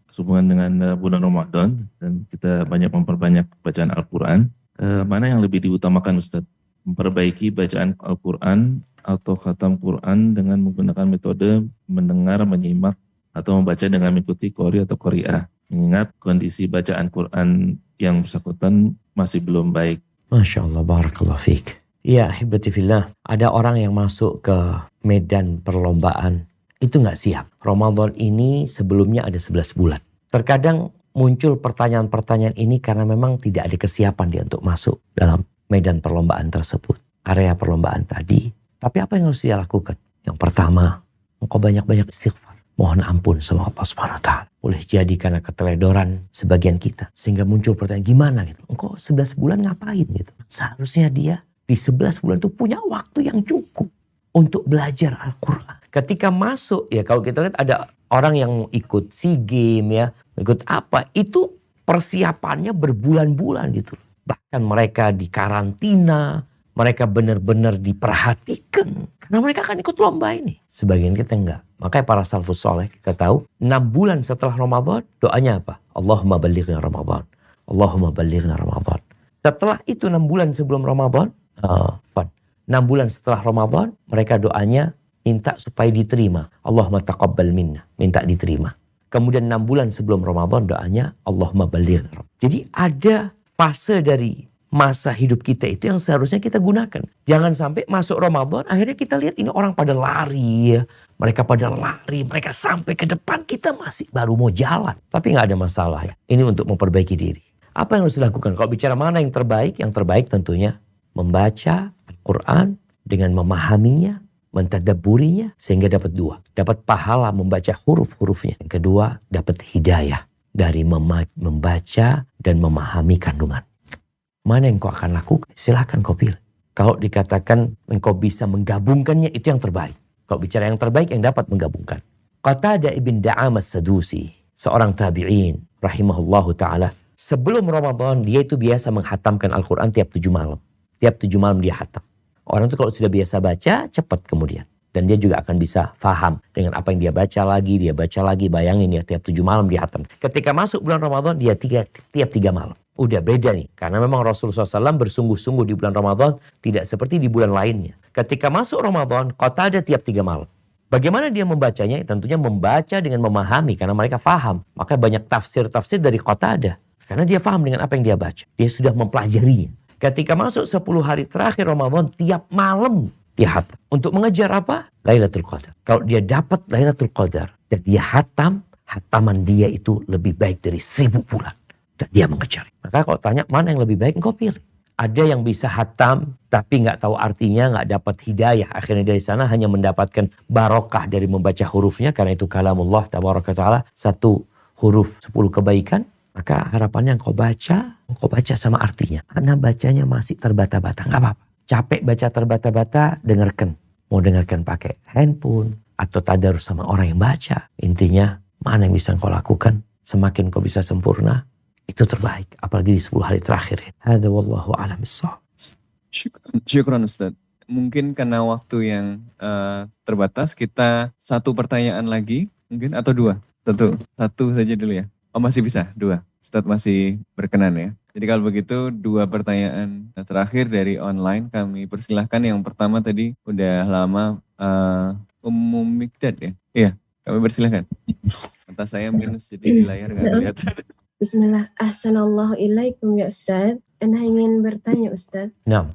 Sehubungan dengan bulan Ramadan dan kita banyak memperbanyak bacaan Al-Quran. Mana yang lebih diutamakan Ustaz? Memperbaiki bacaan Al-Quran atau khatam Quran dengan menggunakan metode mendengar, menyimak, atau membaca dengan mengikuti qori atau qori'ah. Mengingat kondisi bacaan Quran yang bersangkutan masih belum baik. Masya Allah, barakallah fiik. Ya, hibatifillah. Ada orang yang masuk ke medan perlombaan, itu nggak siap. Ramadan ini sebelumnya ada 11 bulan. Terkadang muncul pertanyaan-pertanyaan ini karena memang tidak ada kesiapan dia untuk masuk dalam medan perlombaan tersebut. Area perlombaan tadi. Tapi apa yang harus dia lakukan? Yang pertama, engkau banyak-banyak istighfar. Mohon ampun sama Allah Subhanahu wa Ta'ala. Boleh jadi karena keteledoran sebagian kita. Sehingga muncul pertanyaan, gimana gitu. Engkau 11 bulan ngapain gitu. Seharusnya dia di 11 bulan itu punya waktu yang cukup untuk belajar Al-Quran. Ketika masuk, ya kalau kita lihat ada orang yang ikut SEA Games ya, ikut apa, itu persiapannya berbulan-bulan gitu. Bahkan mereka di karantina, mereka benar-benar diperhatikan. Karena mereka akan ikut lomba ini. Sebagian kita enggak. Makanya para salafus soleh kita tahu 6 bulan setelah Ramadan doanya apa? Allahumma balighna Ramadan. Allahumma balighna Ramadan. Setelah itu 6 bulan sebelum Ramadan, 6 bulan setelah Ramadan mereka doanya minta supaya diterima. Allahumma taqabbal minna, minta diterima. Kemudian 6 bulan sebelum Ramadan doanya Allahumma balighna. Jadi ada fase dari masa hidup kita itu yang seharusnya kita gunakan. Jangan sampai masuk Ramadan, akhirnya kita lihat ini orang pada lari ya. Mereka pada lari, mereka sampai ke depan, kita masih baru mau jalan. Tapi nggak ada masalah ya. Ini untuk memperbaiki diri. Apa yang harus dilakukan? Kalau bicara mana yang terbaik tentunya membaca Al-Quran dengan memahaminya, mentadabburinya, sehingga dapat 2. Dapat pahala membaca huruf-hurufnya. Yang kedua, dapat hidayah dari membaca dan memahami kandungan. Mana yang kau akan lakukan? Silahkan kau pilih. Kalau dikatakan engkau bisa menggabungkannya, itu yang terbaik. Kalau bicara yang terbaik, yang dapat menggabungkan. Qatadah ibn Da'am as-Sadusi, seorang tabi'in, rahimahullahu ta'ala. Sebelum Ramadan, dia itu biasa menghatamkan Al-Quran tiap 7 malam. Tiap 7 malam dia hatam. Orang itu kalau sudah biasa baca, cepat kemudian. Dan dia juga akan bisa faham dengan apa yang dia baca lagi, bayangin ya, tiap 7 malam dia hatam. Ketika masuk bulan Ramadan, dia tiap 3 malam. Udah beda nih, karena memang Rasulullah SAW bersungguh-sungguh di bulan Ramadan, tidak seperti di bulan lainnya. Ketika masuk Ramadan, Qatadah tiap 3 malam. Bagaimana dia membacanya? Tentunya membaca dengan memahami, karena mereka faham. Maka banyak tafsir-tafsir dari Qatadah. Karena dia faham dengan apa yang dia baca. Dia sudah mempelajarinya. Ketika masuk 10 hari terakhir Ramadan, tiap malam dia hatam. Untuk mengejar apa? Lailatul Qadar. Kalau dia dapat Lailatul Qadar, dan dia hatam, hataman dia itu lebih baik dari 1000 bulan. Dan dia mengejar. Maka kalau tanya mana yang lebih baik, engkau pilih. Ada yang bisa hatam, tapi nggak tahu artinya, nggak dapat hidayah. Akhirnya dari sana hanya mendapatkan barokah dari membaca hurufnya. Karena itu kalamullah tabaraka ta'ala. 1 huruf 10 kebaikan. Maka harapannya engkau baca sama artinya. Karena bacanya masih terbata-bata, nggak apa-apa. Capek baca terbata-bata, dengarkan. Mau dengarkan pakai handphone atau tadarus sama orang yang baca. Intinya mana yang bisa engkau lakukan. Semakin kau bisa sempurna, itu terbaik. Apalagi di 10 hari terakhir. Hadza wallahu a'lam bissawab. Syukran Ustaz. Mungkin karena waktu yang terbatas, kita 1 pertanyaan lagi mungkin atau 2. Satu saja dulu ya. Oh masih bisa 2. Ustaz masih berkenan ya. Jadi kalau begitu 2 pertanyaan terakhir dari online kami persilahkan. Yang pertama tadi udah lama Ummu Mikdad ya. Iya, kami persilahkan. Mata saya minus jadi di layar nggak lihat. Bismillah, Assalamualaikum ya Ustaz. Ana ingin bertanya Ustaz. Nah,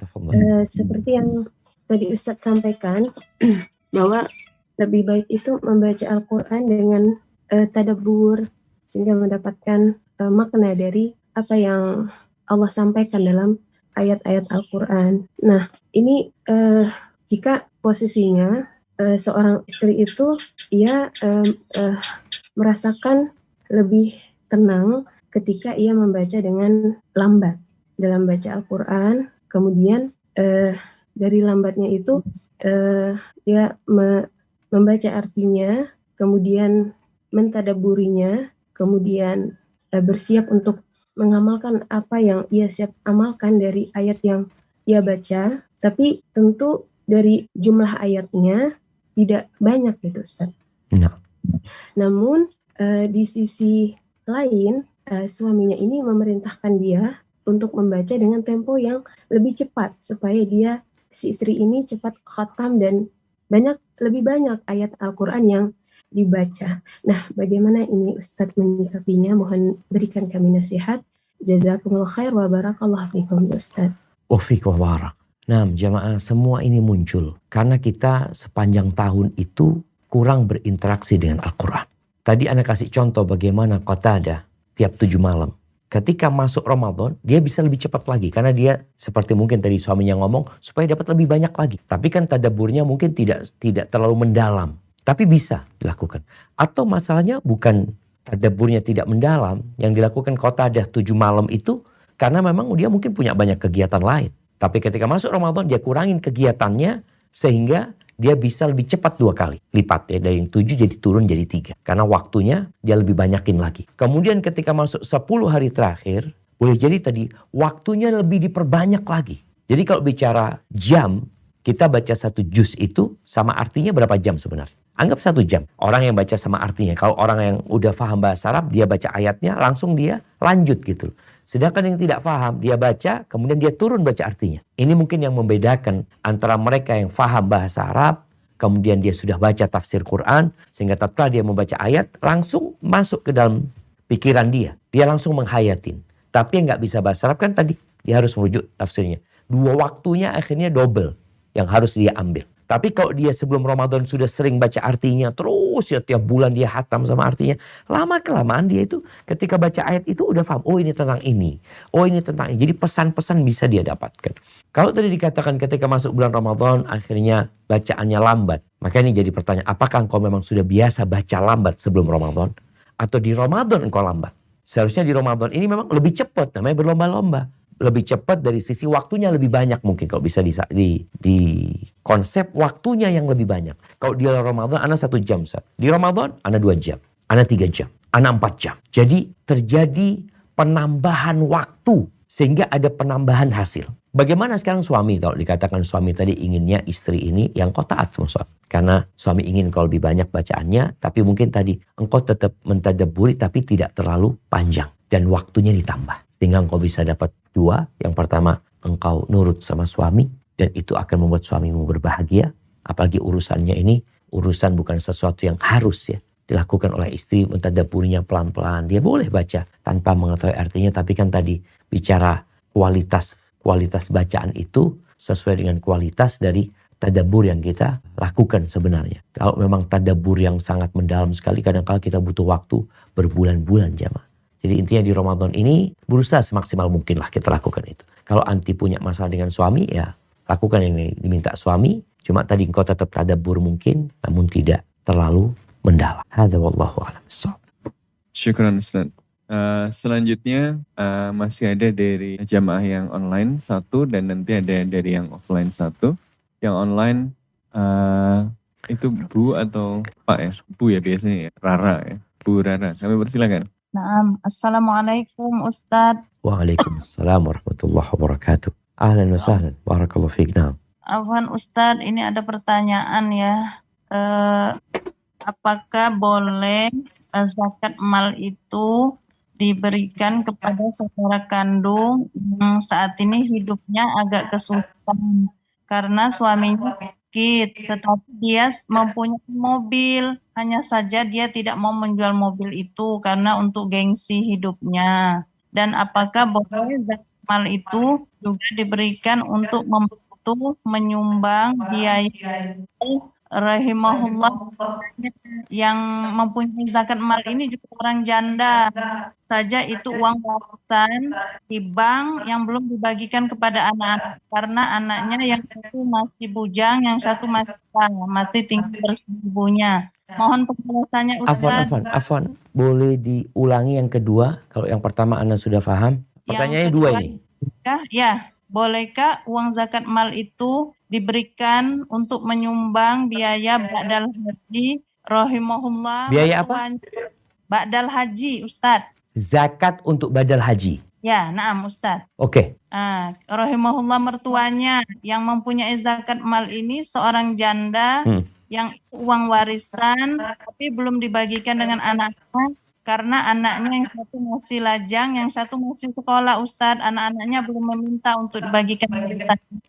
seperti yang tadi Ustaz sampaikan, bahwa lebih baik itu membaca Al-Quran dengan tadabbur, sehingga mendapatkan makna dari apa yang Allah sampaikan dalam ayat-ayat Al-Quran. Nah, ini jika posisinya seorang istri itu, ia merasakan lebih tenang ketika ia membaca dengan lambat dalam baca Al-Quran, kemudian dari lambatnya itu dia membaca artinya, kemudian mentadaburinya, kemudian bersiap untuk mengamalkan apa yang ia siap amalkan dari ayat yang ia baca, tapi tentu dari jumlah ayatnya tidak banyak gitu Ustaz. Nah, Namun di sisi lain suaminya ini memerintahkan dia untuk membaca dengan tempo yang lebih cepat supaya si istri ini cepat khatam dan lebih banyak ayat Al-Quran yang dibaca. Nah, bagaimana ini Ustadz menyikapinya? Mohon berikan kami nasihat. Jazakumullah khair wa barakallahu fikum Ustadz. wa fiik wa barak. Nah, jamaah, semua ini muncul karena kita sepanjang tahun itu kurang berinteraksi dengan Al-Quran. Tadi Anda kasih contoh bagaimana Qatadah tiap 7 malam. Ketika masuk Ramadan, dia bisa lebih cepat lagi. Karena dia seperti mungkin tadi suaminya ngomong, supaya dapat lebih banyak lagi. Tapi kan tadaburnya mungkin tidak terlalu mendalam. Tapi bisa dilakukan. Atau masalahnya bukan tadaburnya tidak mendalam. Yang dilakukan Qatadah 7 malam itu, karena memang dia mungkin punya banyak kegiatan lain. Tapi ketika masuk Ramadan, dia kurangin kegiatannya, sehingga dia bisa lebih cepat 2 kali lipat ya, dari yang 7 jadi turun jadi 3 karena waktunya dia lebih banyakin lagi. Kemudian ketika masuk 10 hari terakhir, boleh jadi tadi waktunya lebih diperbanyak lagi. Jadi kalau bicara jam, kita baca 1 juz itu sama artinya berapa jam sebenarnya? Anggap 1 jam. Orang yang baca sama artinya. Kalau orang yang udah paham bahasa Arab, dia baca ayatnya langsung dia lanjut gitu. Sedangkan yang tidak paham, dia baca, kemudian dia turun baca artinya. Ini mungkin yang membedakan antara mereka yang paham bahasa Arab, kemudian dia sudah baca tafsir Quran, sehingga tatkala dia membaca ayat, langsung masuk ke dalam pikiran dia. Dia langsung menghayatin. Tapi yang nggak bisa bahasa Arab kan tadi, dia harus merujuk tafsirnya. 2 waktunya akhirnya double yang harus dia ambil. Tapi kalau dia sebelum Ramadan sudah sering baca artinya, terus ya tiap bulan dia hatam sama artinya, lama-kelamaan dia itu ketika baca ayat itu udah paham, oh ini tentang ini, oh ini tentang ini. Jadi pesan-pesan bisa dia dapatkan. Kalau tadi dikatakan ketika masuk bulan Ramadan, akhirnya bacaannya lambat. Maka ini jadi pertanyaan, apakah engkau memang sudah biasa baca lambat sebelum Ramadan? Atau di Ramadan engkau lambat? Seharusnya di Ramadan ini memang lebih cepat, namanya berlomba-lomba. Lebih cepat dari sisi waktunya lebih banyak mungkin kalau bisa di konsep waktunya yang lebih banyak. Kalau di Ramadan Anda 1 jam, di Ramadan Anda 2 jam, Anda 3 jam, Anda 4 jam. Jadi terjadi penambahan waktu sehingga ada penambahan hasil. Bagaimana sekarang suami? Kalau dikatakan suami tadi inginnya istri ini yang kau taat sama suami. Karena suami ingin kau lebih banyak bacaannya, tapi mungkin tadi engkau tetap mentadabburi tapi tidak terlalu panjang dan waktunya ditambah. Sehingga engkau bisa dapat 2. Yang pertama, engkau nurut sama suami dan itu akan membuat suamimu berbahagia. Apalagi urusannya ini urusan bukan sesuatu yang harus ya dilakukan oleh istri, mentadabburinya pelan-pelan. Dia boleh baca tanpa mengetahui artinya, tapi kan tadi bicara kualitas bacaan itu sesuai dengan kualitas dari tadabbur yang kita lakukan sebenarnya. Kalau memang tadabbur yang sangat mendalam sekali, kadang-kadang kita butuh waktu berbulan-bulan jamaah. Jadi intinya di Ramadan ini berusaha semaksimal mungkin lah kita lakukan itu. Kalau anti punya masalah dengan suami, ya lakukan yang diminta suami. Cuma tadi engkau tetap tadabbur mungkin, namun tidak terlalu mendalam. Hadza wallahu a'lam bissawab. Syukran Ustaz. Selanjutnya masih ada dari jamaah yang online 1 dan nanti ada dari yang offline 1. Yang online itu Bu atau Pak ya? Bu ya biasanya ya, Rara ya. Bu Rara, kami persilakan. Naam, Assalamualaikum Ustadz. Waalaikumsalam warahmatullahi wabarakatuh. Ahlan wa sahlan, barakallahu fiik. Naam. Afwan Ustadz, ini ada pertanyaan ya. Apakah boleh zakat mal itu diberikan kepada saudara kandung yang saat ini hidupnya agak kesulitan karena suaminya sakit, tetapi dia mempunyai mobil, hanya saja dia tidak mau menjual mobil itu karena untuk gengsi hidupnya. Dan apakah boleh zakat mal itu juga diberikan untuk membantu menyumbang biaya rahimahullah yang mempunyai zakat mal ini juga orang janda saja, itu uang warisan di bank yang belum dibagikan kepada anak-anak karena anaknya yang satu masih bujang, yang satu masih tinggal bersama ibunya. Mohon penjelasannya Ustaz. Afwan. Boleh diulangi yang kedua? Kalau yang pertama Anda sudah paham. Pertanyaannya 2 ini. Ya, bolehkah uang zakat mal itu diberikan untuk menyumbang biaya ba'dal haji rahimahullah? Biaya apa? Ba'dal haji, Ustadz. Zakat untuk badal haji. Ya, naam Ustadz. Oke. Rahimahullah mertuanya yang mempunyai zakat mal ini seorang janda yang uang warisan tapi belum dibagikan dengan anaknya karena anaknya yang satu masih lajang, yang satu masih sekolah Ustadz. Anak-anaknya belum meminta untuk dibagikan.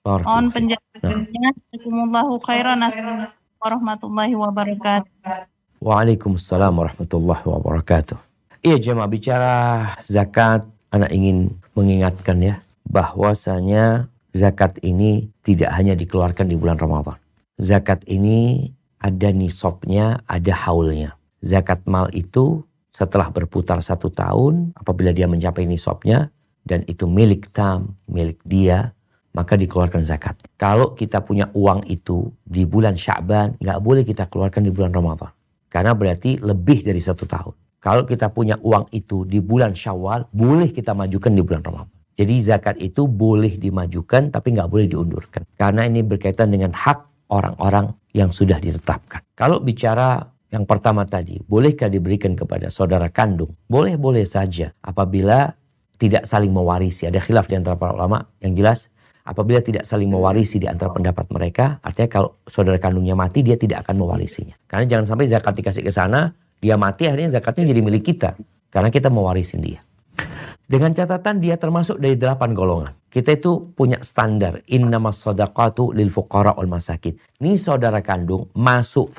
Mohon penjelasannya. Jazakumullahu khairan. Assalamualaikum warahmatullahi wabarakatuh. Waalaikumsalam warahmatullahi wabarakatuh. Iya jemaah, bicara zakat, anak ingin mengingatkan ya, bahwasanya zakat ini tidak hanya dikeluarkan di bulan Ramadan. Zakat ini ada nisabnya, ada haulnya. Zakat mal itu setelah berputar 1 tahun, apabila dia mencapai nisabnya, dan itu milik tam, milik dia, maka dikeluarkan zakat. Kalau kita punya uang itu di bulan Sya'ban, nggak boleh kita keluarkan di bulan Ramadan. Karena berarti lebih dari 1 tahun. Kalau kita punya uang itu di bulan Syawal, boleh kita majukan di bulan Ramadan. Jadi zakat itu boleh dimajukan tapi nggak boleh diundurkan. Karena ini berkaitan dengan hak orang-orang yang sudah ditetapkan. Kalau bicara yang pertama tadi, bolehkah diberikan kepada saudara kandung? Boleh-boleh saja apabila tidak saling mewarisi. Ada khilaf di antara para ulama. Yang jelas, apabila tidak saling mewarisi di antara pendapat mereka, artinya kalau saudara kandungnya mati, dia tidak akan mewarisinya. Karena jangan sampai zakat dikasih ke sana, dia mati, akhirnya zakatnya jadi milik kita. Karena kita mewarisin dia. Dengan catatan dia termasuk dari 8 golongan. Kita itu punya standar. Innamas shadaqatu lil fuqara wal masakin. Ini saudara kandung masuk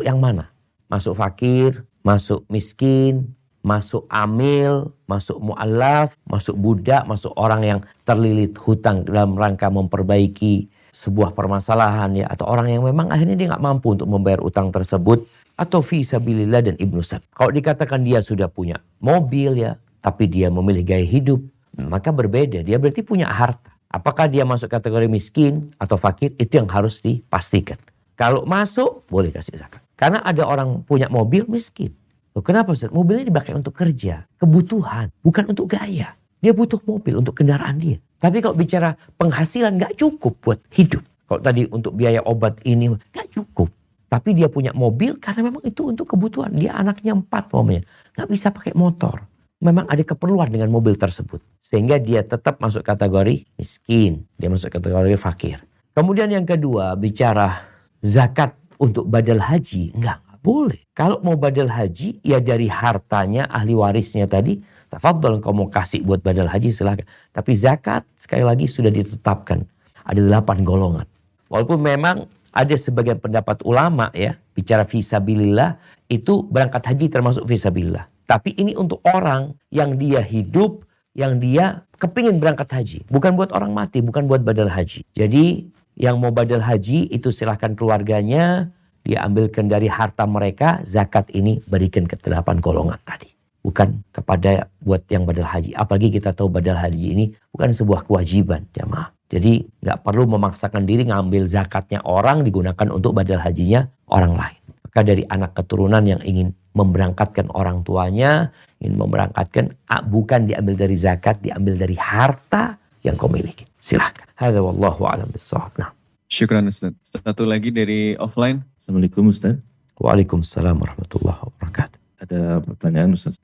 yang mana? Masuk fakir, masuk miskin, masuk amil, masuk mu'allaf, masuk budak, masuk orang yang terlilit hutang dalam rangka memperbaiki sebuah permasalahan ya, atau orang yang memang akhirnya dia nggak mampu untuk membayar utang tersebut, atau fi sabilillah dan ibnu sabil. Kalau dikatakan dia sudah punya mobil ya, tapi dia memilih gaya hidup, maka berbeda. Dia berarti punya harta. Apakah dia masuk kategori miskin atau fakir, itu yang harus dipastikan. Kalau masuk, boleh kasih zakat. Karena ada orang punya mobil miskin. Loh, kenapa Ustaz? Mobilnya dipakai untuk kerja, kebutuhan, bukan untuk gaya. Dia butuh mobil untuk kendaraan dia. Tapi kalau bicara penghasilan nggak cukup buat hidup. Kalau tadi untuk biaya obat ini nggak cukup. Tapi dia punya mobil karena memang itu untuk kebutuhan. Dia anaknya 4 umpamanya, nggak bisa pakai motor. Memang ada keperluan dengan mobil tersebut. Sehingga dia tetap masuk kategori miskin. Dia masuk kategori fakir. Kemudian yang kedua, bicara zakat untuk badal haji. Enggak boleh. Kalau mau badal haji, ya dari hartanya ahli warisnya tadi. Tafadhol kalau mau kasih buat badal haji silakan. Tapi zakat sekali lagi sudah ditetapkan. Ada 8 golongan. Walaupun memang ada sebagian pendapat ulama ya. Bicara fisabilillah, itu berangkat haji termasuk fisabilillah. Tapi ini untuk orang yang dia hidup, yang dia kepingin berangkat haji. Bukan buat orang mati, bukan buat badal haji. Jadi yang mau badal haji itu silahkan keluarganya, dia ambilkan dari harta mereka, zakat ini berikan ke 8 golongan tadi. Bukan kepada buat yang badal haji. Apalagi kita tahu badal haji ini bukan sebuah kewajiban jamaah. Jadi nggak perlu memaksakan diri ngambil zakatnya orang digunakan untuk badal hajinya orang lain. Maka dari anak keturunan yang ingin memberangkatkan orang tuanya, ingin memberangkatkan, bukan diambil dari zakat, diambil dari harta yang kau miliki. Silahkan. Hadza wallahu a'lam bissawab. Nah. Syukran Ustaz. Satu lagi dari offline. Assalamualaikum Ustaz. Waalaikumsalam warahmatullahi wabarakatuh. Ada pertanyaan Ustaz.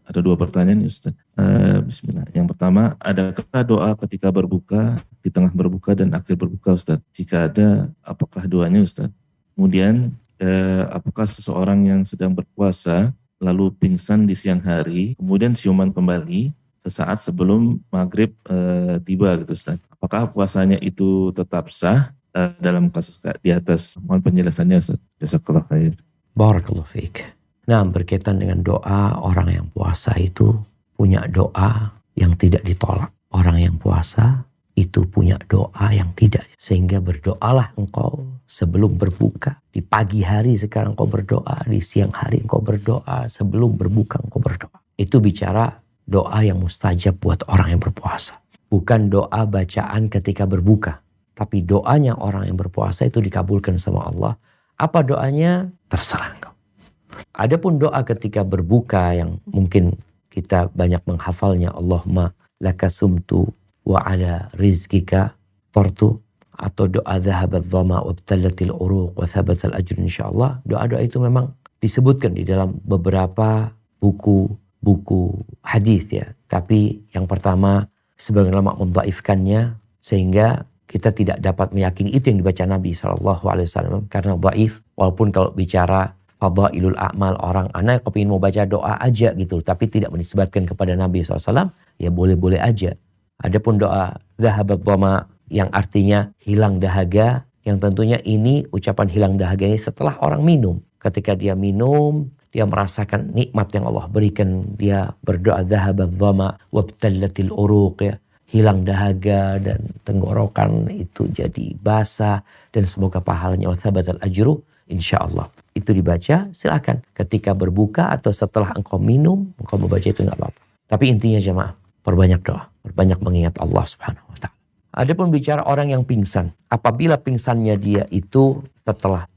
Ada 2 pertanyaan Ustaz. Bismillah. Yang pertama, adakah doa ketika berbuka, di tengah berbuka dan akhir berbuka Ustaz? Jika ada, apakah doanya Ustaz? Kemudian, apakah seseorang yang sedang berpuasa lalu pingsan di siang hari, kemudian siuman kembali sesaat sebelum maghrib tiba gitu Ustaz? Apakah puasanya itu tetap sah dalam kasus di atas? Mohon penjelasannya Ustaz. Jazakallah khair. Barakallahu fiik. Nah, berkaitan dengan doa, orang yang puasa itu punya doa yang tidak ditolak. Orang yang puasa itu punya doa yang tidak. Sehingga berdoalah engkau sebelum berbuka. Di pagi hari sekarang engkau berdoa, di siang hari engkau berdoa, sebelum berbuka engkau berdoa. Itu bicara doa yang mustajab buat orang yang berpuasa. Bukan doa bacaan ketika berbuka. Tapi doanya orang yang berpuasa itu dikabulkan sama Allah. Apa doanya? Terserah engkau. Adapun doa ketika berbuka yang mungkin kita banyak menghafalnya, Allahumma laka sumtu wa ala rizkika fartu, atau doa dhahabat dhama wa btallatil uruq wa thabatal ajr insyaallah. Doa-doa itu memang disebutkan di dalam beberapa buku hadis ya. Tapi yang pertama sebagian ulama mendhaifkannya sehingga kita tidak dapat meyakini itu yang dibaca Nabi SAW karena dhaif. Walaupun kalau bicara fadhailul a'mal orang anak kepingin mau baca doa aja gitu, tapi tidak menisbatkan kepada Nabi SAW, ya boleh-boleh aja. Adapun doa dhahabat dhama yang artinya hilang dahaga, yang tentunya ini ucapan hilang dahaga ini setelah orang minum. Ketika dia minum, dia merasakan nikmat yang Allah berikan, dia berdoa dhahabat dhama wabtallatil uruq ya. Hilang dahaga dan tenggorokan itu jadi basah dan semoga pahalanya wa thabatal ajru insyaallah. Itu dibaca silakan ketika berbuka atau setelah engkau minum, engkau membaca itu enggak apa-apa. Tapi intinya jemaah, perbanyak doa, perbanyak mengingat Allah Subhanahu wa taala. Adapun bicara orang yang pingsan, apabila pingsannya dia itu setelah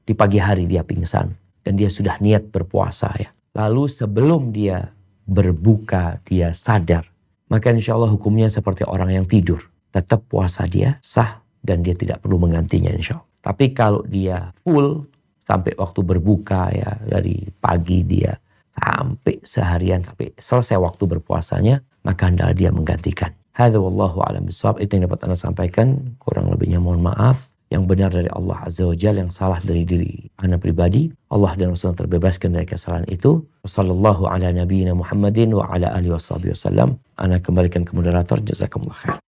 di pagi hari dia pingsan dan dia sudah niat berpuasa ya. Lalu sebelum dia berbuka dia sadar, maka insya Allah hukumnya seperti orang yang tidur. Tetap puasa dia sah dan dia tidak perlu menggantinya insya Allah. Tapi kalau dia full sampai waktu berbuka ya, dari pagi dia sampai seharian sampai selesai waktu berpuasanya, maka hendaklah dia menggantikan. Hadza wallahu a'lam bishawab. Itu yang dapat Anda sampaikan. Kurang lebihnya mohon maaf. Yang benar dari Allah Azza wa Jalla, yang salah dari diri Anda pribadi. Allah dan Rasulullah terbebaskan dari kesalahan itu. Wassallallahu ala nabiyyina Muhammadin wa ala alihi wasallam. Ana kembalikan ke moderator. Jazakumullah khair.